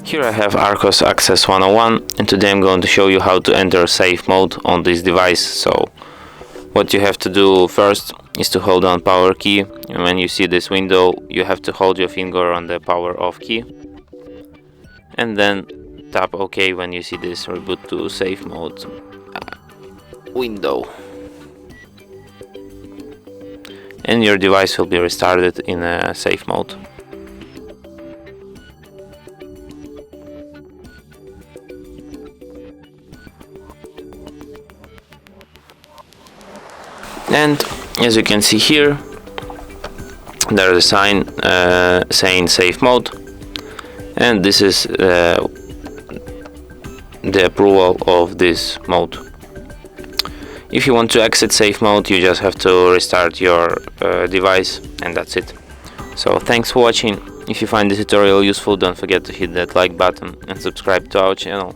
Here I have ARCHOS Access 101, and today I'm going to show you how to enter safe mode on this device. So what you have to do first is to hold down power key, and when you see this window you have to hold your finger on the power off key and then tap OK when you see this reboot to safe mode window, and your device will be restarted in a safe mode. And as you can see here, there is a sign saying safe mode, and this is the approval of this mode. If you want to exit safe mode, you just have to restart your device, and that's it. So thanks for watching. If you find this tutorial useful, don't forget to hit that like button and subscribe to our channel.